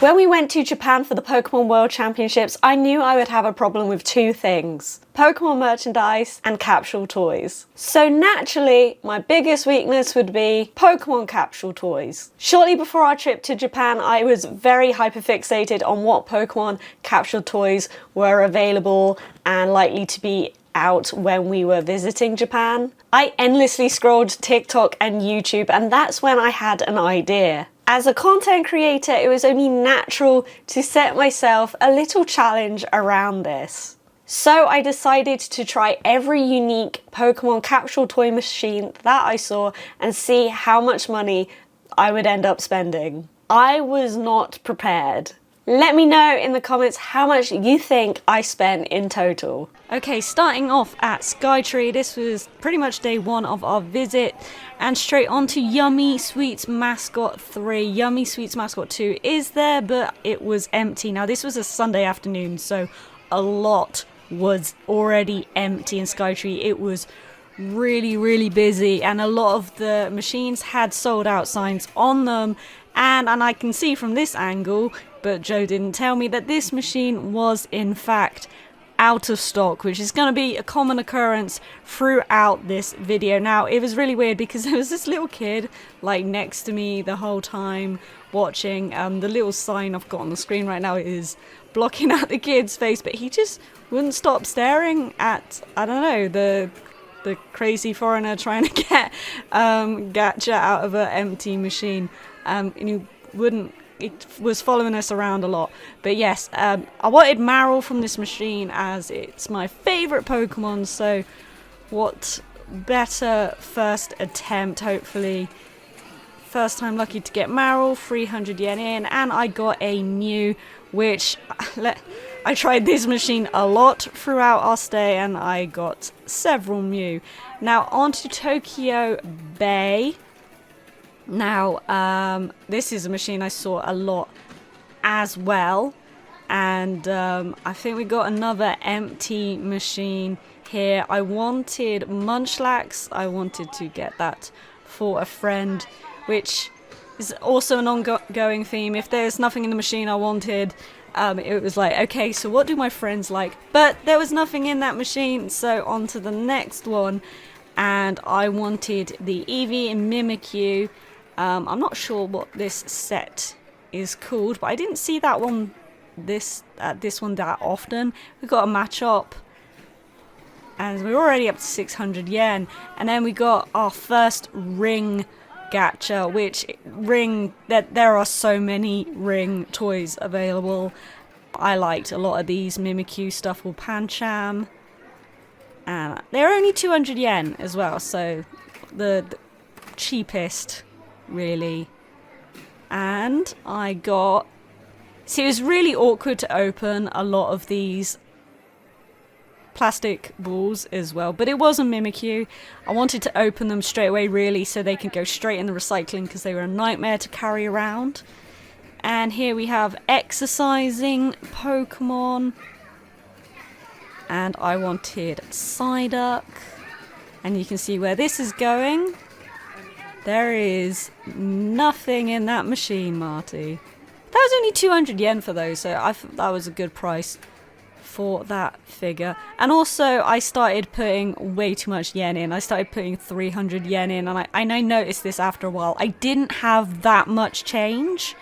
When we went to Japan for the Pokémon World Championships, I knew I would have a problem with two things: Pokémon merchandise and capsule toys. So naturally, my biggest weakness would be Pokémon capsule toys. Shortly before our trip to Japan, I was very hyperfixated on what Pokémon capsule toys were available and likely to be out when we were visiting Japan. I endlessly scrolled TikTok and YouTube, and that's when I had an idea. As a content creator, it was only natural to set myself a little challenge around this. So I decided to try every unique Pokémon capsule toy machine that I saw and see how much money I would end up spending. I was not prepared. Let me know in the comments how much you think I spent in total. Okay, starting off at Skytree, this was pretty much day one of our visit, and straight on to Yummy Sweets Mascot 3. Yummy Sweets Mascot 2 is there, but it was empty. Now this was a Sunday afternoon, so a lot was already empty in Skytree. It was really busy, and a lot of the machines had sold out signs on them, and I can see from this angle, but Joe didn't tell me, that this machine was in fact out of stock, which is going to be a common occurrence throughout this video. Now, it was really weird because there was this little kid like next to me the whole time watching. The little sign I've got on the screen right now is blocking out the kid's face, but he just wouldn't stop staring at, I don't know, the crazy foreigner trying to get gacha out of an empty machine. And he wouldn't. It was following us around a lot. But yes, I wanted Marill from this machine as it's my favourite Pokemon, so what better first attempt, hopefully. First time lucky to get Marill, 300 yen in, and I got a Mew, which I tried this machine a lot throughout our stay, and I got several Mew. Now on to Tokyo Bay. Now, this is a machine I saw a lot as well, and I think we got another empty machine here. I wanted Munchlax. I wanted to get that for a friend, which is also an ongoing theme. If there's nothing in the machine I wanted, it was like, okay, so what do my friends like? But there was nothing in that machine, so on to the next one, and I wanted the Eevee and Mimikyu. I'm not sure what this set is called, but I didn't see that one, this one that often. We got a match-up, and we're already up to 600 yen. And then we got our first ring gacha, which there are so many ring toys available. I liked a lot of these Mimikyu stuff, or Pancham, and they're only 200 yen as well, so the cheapest, really. And I got, see, it was really awkward to open a lot of these plastic balls as well, but it was a Mimikyu. I wanted to open them straight away, really, so they could go straight in the recycling, because they were a nightmare to carry around. And here we have exercising Pokemon, and I wanted Psyduck, and you can see where this is going. There is nothing in that machine, Marty. That was only 200 yen for those, so I thought that was a good price for that figure. And also, I started putting way too much yen in. I started putting 300 yen in, and I noticed this after a while. I didn't have that much change,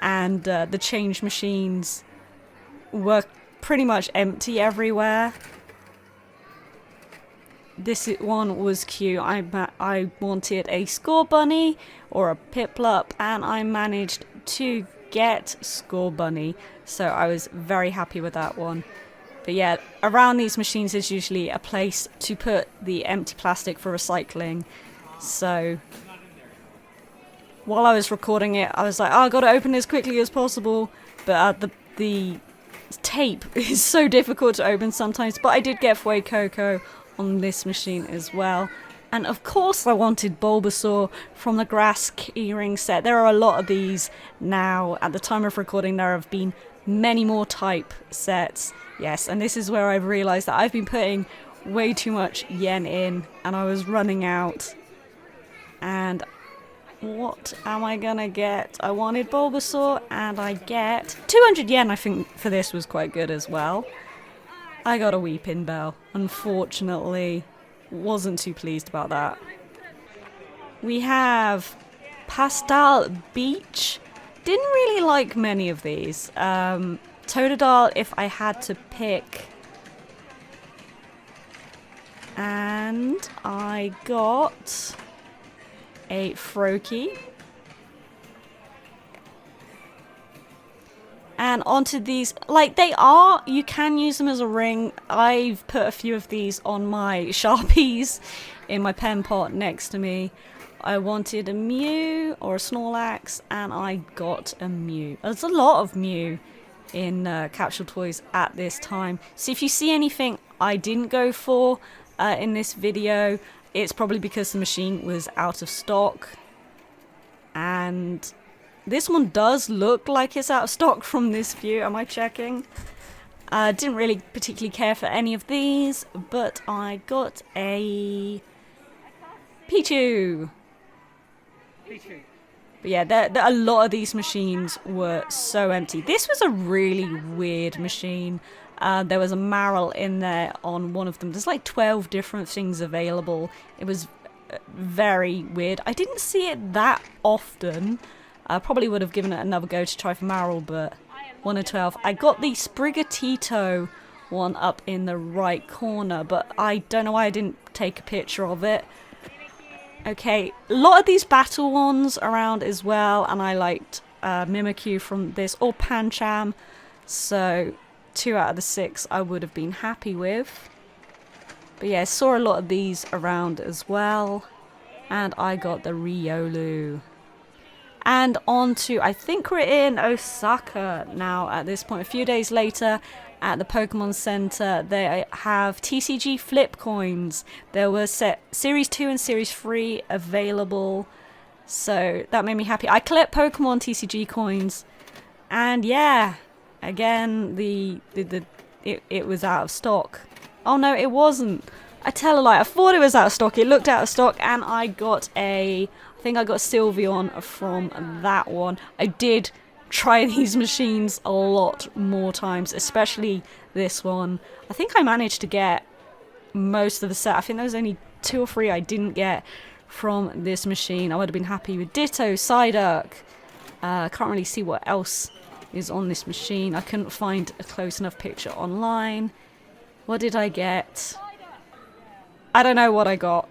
and the change machines were pretty much empty everywhere. This one was cute. I wanted a Score Bunny or a Piplup, and I managed to get Score Bunny, so I was very happy with that one. But yeah, around these machines there's usually a place to put the empty plastic for recycling. So while I was recording it, I was like, oh, I gotta open as quickly as possible. But the tape is so difficult to open sometimes. But I did get Fuecoco on this machine as well. And of course I wanted Bulbasaur from the Grass Keyring set. There are a lot of these now. At the time of recording, there have been many more type sets. Yes, and this is where I've realised that I've been putting way too much yen in, and I was running out. And what am I gonna get? I wanted Bulbasaur, and I get 200 yen. I think for this was quite good as well. I got a Weeping Bell. Unfortunately, wasn't too pleased about that. We have Pastel Beach. Didn't really like many of these. Totodile, if I had to pick. And I got a Froakie. And onto these, like they are, you can use them as a ring. I've put a few of these on my Sharpies in my pen pot next to me. I wanted a Mew or a Snorlax, and I got a Mew. There's a lot of Mew in Capsule Toys at this time. So if you see anything I didn't go for in this video, it's probably because the machine was out of stock. And this one does look like it's out of stock from this view. Am I checking? Didn't really particularly care for any of these, but I got a Pichu. But yeah, a lot of these machines were so empty. This was a really weird machine. There was a Marill in there on one of them. There's like 12 different things available. It was very weird. I didn't see it that often. I probably would have given it another go to try for Marill, but 1 of 12. I got the Sprigatito one up in the right corner, but I don't know why I didn't take a picture of it. Okay, a lot of these battle ones around as well, and I liked Mimikyu from this, or Pancham, so 2 out of the 6 I would have been happy with. But yeah, saw a lot of these around as well, and I got the Riolu. And on to, I think we're in Osaka now at this point, a few days later. At the Pokemon Center, they have TCG flip coins. There were Series 2 and Series 3 available, so that made me happy. I collect Pokemon TCG coins, and yeah, again, it was out of stock. Oh no, it wasn't. I tell a lie, I thought it was out of stock. It looked out of stock, and I got I think I got Sylveon from that one. I did try these machines a lot more times, especially this one. I think I managed to get most of the set. I think there was only 2 or 3 I didn't get from this machine. I would have been happy with Ditto, Psyduck. Can't really see what else is on this machine. I couldn't find a close enough picture online. What did I get? I don't know what I got.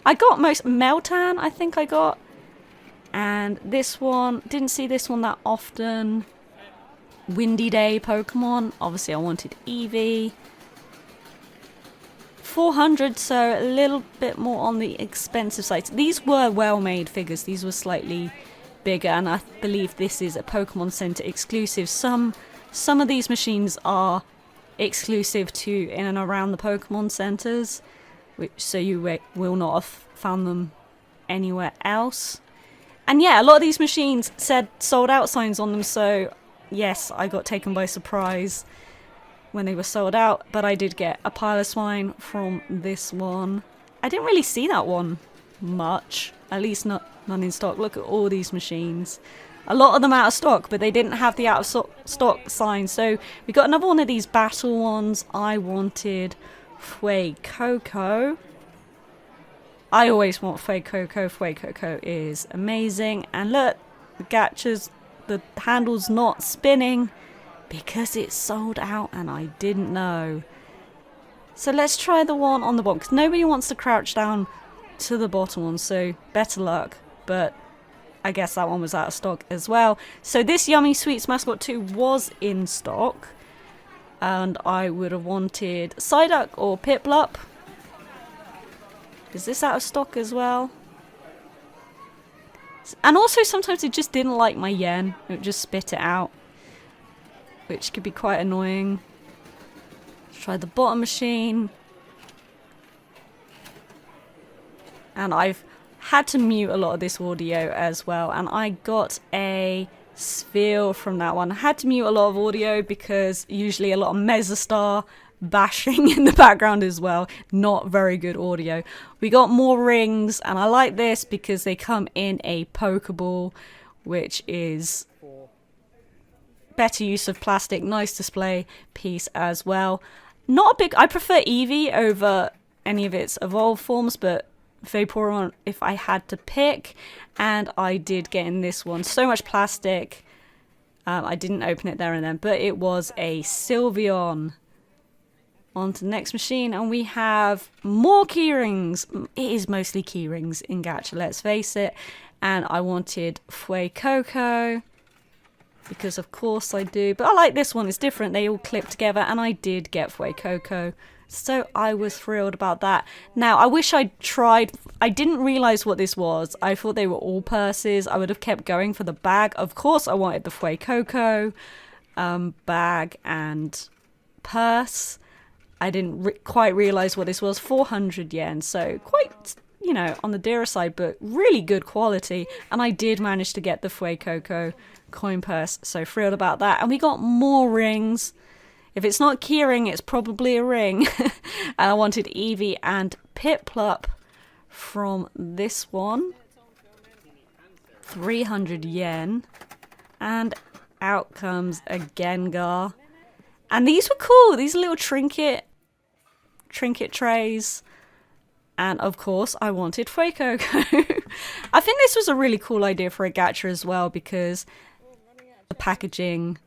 I got most Meltan, I think I got. And this one, didn't see this one that often. Windy Day Pokemon. Obviously I wanted Eevee. 400, so a little bit more on the expensive side. These were well-made figures. These were slightly bigger, and I believe this is a Pokemon Center exclusive. Some of these machines are exclusive to in and around the Pokemon Centers, so you will not have found them anywhere else. And yeah, a lot of these machines said sold out signs on them, so yes, I got taken by surprise when they were sold out, but I did get a Piloswine from this one. I didn't really see that one much, at least none in stock. Look at all these machines. A lot of them out of stock, but they didn't have the out of stock sign. So we got another one of these battle ones. I wanted Fuecoco. I always want Fuecoco. Fuecoco is amazing. And look, the gachas, the handle's not spinning because it's sold out and I didn't know. So let's try the one on the bottom, because nobody wants to crouch down to the bottom one, so better luck. But I guess that one was out of stock as well. So this Yummy Sweets Mascot 2 was in stock, and I would have wanted Psyduck or Piplup. Is this out of stock as well? And also sometimes it just didn't like my yen. It would just spit it out, which could be quite annoying. Let's try the bottom machine. And I've had to mute a lot of this audio as well. And I got a Sphere from that one. I had to mute a lot of audio because usually a lot of Mesostar bashing in the background as well. Not very good audio. We got more rings, and I like this because they come in a Pokeball, which is better use of plastic, nice display piece as well. Not a big, I prefer Eevee over any of its evolved forms, but Vaporeon if I had to pick, and I did get in this one. So much plastic. I didn't open it there and then, but it was a Sylveon. On to the next machine, and we have more keyrings. It is mostly keyrings in Gacha, let's face it. And I wanted Fuecoco, because of course I do. But I like this one, it's different. They all clip together, and I did get Fuecoco. So I was thrilled about that. Now, I wish I'd tried. I didn't realise what this was. I thought they were all purses. I would have kept going for the bag. Of course, I wanted the Fuecoco bag and purse. I didn't quite realise what this was. 400 yen. So quite, you know, on the dearer side, but really good quality. And I did manage to get the Fuecoco coin purse. So thrilled about that. And we got more rings. If it's not keyring, it's probably a ring. And I wanted Eevee and Piplup from this one. 300 yen. And out comes a Gengar. And these were cool. These little trinket trays. And of course, I wanted Fuecoco. I think this was a really cool idea for a gacha as well, because the packaging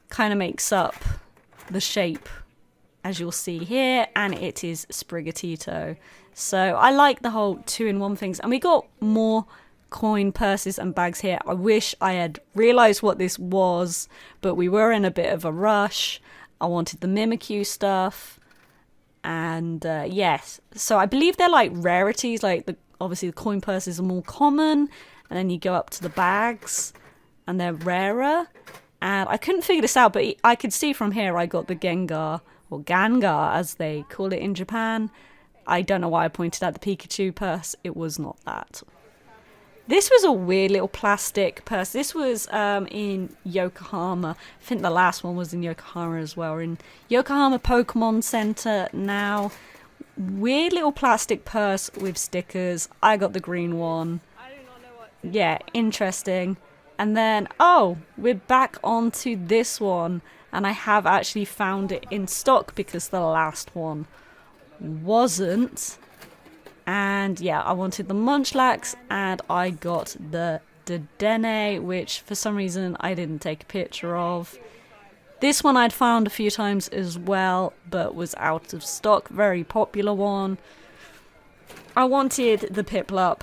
kind of makes up the shape, as you'll see here, and it is Sprigatito. So I like the whole 2-in-1 things. And we got more coin purses and bags here. I wish I had realised what this was, but we were in a bit of a rush. I wanted the Mimikyu stuff, and yes, so I believe they're like rarities. Like obviously the coin purses are more common, and then you go up to the bags and they're rarer. And I couldn't figure this out, but I could see from here I got the Gengar, or Gangar as they call it in Japan. I don't know why I pointed out the Pikachu purse. It was not that. This was a weird little plastic purse. This was in Yokohama. I think the last one was in Yokohama as well. We're in Yokohama Pokémon Center now. Weird little plastic purse with stickers. I got the green one. Yeah, interesting. And then, oh, we're back onto this one. And I have actually found it in stock because the last one wasn't. And yeah, I wanted the Munchlax, and I got the Dedenne, which for some reason I didn't take a picture of. This one I'd found a few times as well, but was out of stock. Very popular one. I wanted the Piplup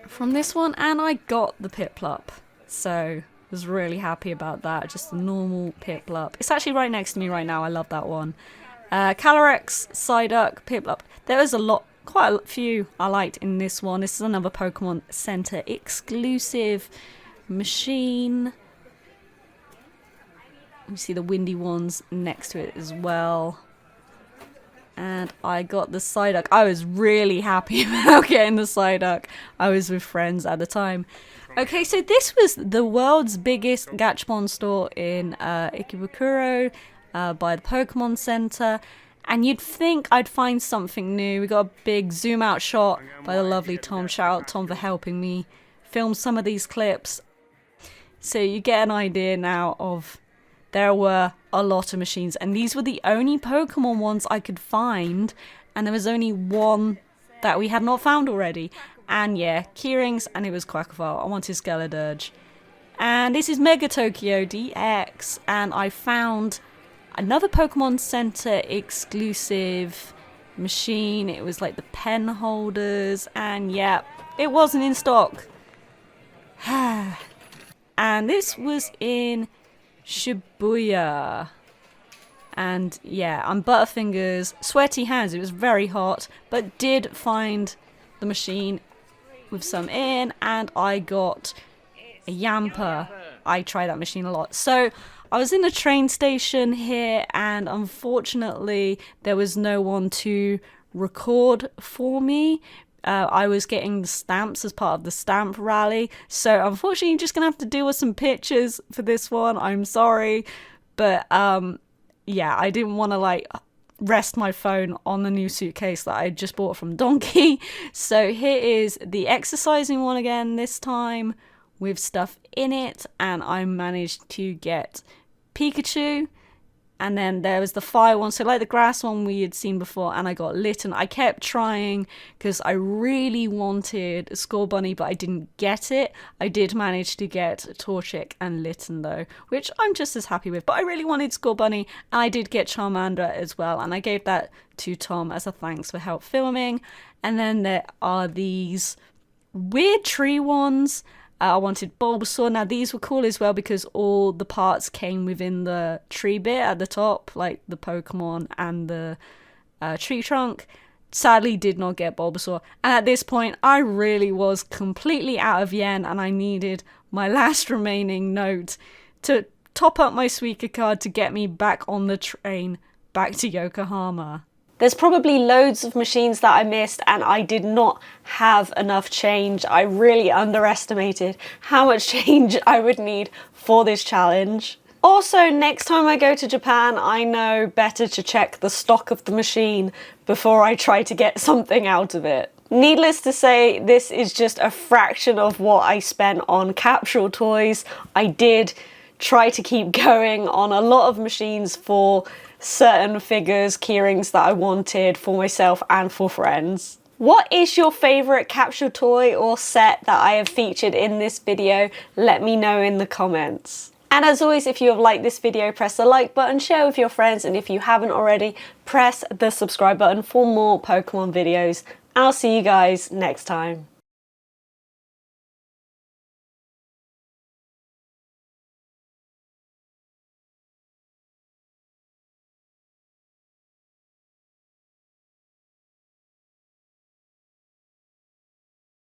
from this one, and I got the Piplup. So was really happy about that. Just a normal Piplup. It's actually right next to me right now. I love that one. Calyrex, Psyduck, Piplup. There was quite a few I liked in this one. This is another Pokemon Center exclusive machine. You see the windy ones next to it as well. And I got the Psyduck. I was really happy about getting the Psyduck. I was with friends at the time. Okay, so this was the world's biggest Gachapon store in Ikebukuro by the Pokemon Center. And you'd think I'd find something new. We got a big zoom out shot by the lovely Tom. Shout out Tom for helping me film some of these clips. So you get an idea now of there were a lot of machines. And these were the only Pokemon ones I could find. And there was only one that we had not found already. And yeah, keyrings, and it was Quackafar. I wanted Skeledirge. And this is Mega Tokyo DX. And I found another Pokemon Center exclusive machine. It was like the pen holders, and yeah, it wasn't in stock. And this was in Shibuya. And yeah, I'm Butterfingers, sweaty hands. It was very hot, but did find the machine with some in, and I got a Yamper. I try that machine a lot. So I was in the train station here, and unfortunately there was no one to record for me. I was getting the stamps as part of the stamp rally, so unfortunately you're just gonna have to deal with some pictures for this one. I'm sorry, but yeah, I didn't want to like rest my phone on the new suitcase that I just bought from Donkey. So here is the exercising one again, this time with stuff in it, and I managed to get Pikachu. And then there was the fire one, so like the grass one we had seen before, and I got Litten. I kept trying because I really wanted a Score Bunny, but I didn't get it. I did manage to get Torchic and Litten though, which I'm just as happy with. But I really wanted Score Bunny, and I did get Charmander as well, and I gave that to Tom as a thanks for help filming. And then there are these weird tree ones. I wanted Bulbasaur. Now these were cool as well because all the parts came within the tree bit at the top, like the Pokemon and the tree trunk. Sadly did not get Bulbasaur. And at this point I really was completely out of yen, and I needed my last remaining note to top up my Suica card to get me back on the train back to Yokohama. There's probably loads of machines that I missed and I did not have enough change. I really underestimated how much change I would need for this challenge. Also, next time I go to Japan, I know better to check the stock of the machine before I try to get something out of it. Needless to say, this is just a fraction of what I spent on capsule toys. I did try to keep going on a lot of machines for certain figures, keyrings that I wanted for myself and for friends. What is your favourite capsule toy or set that I have featured in this video? Let me know in the comments. And as always, if you have liked this video, press the like button, share with your friends, and if you haven't already, press the subscribe button for more Pokemon videos. I'll see you guys next time.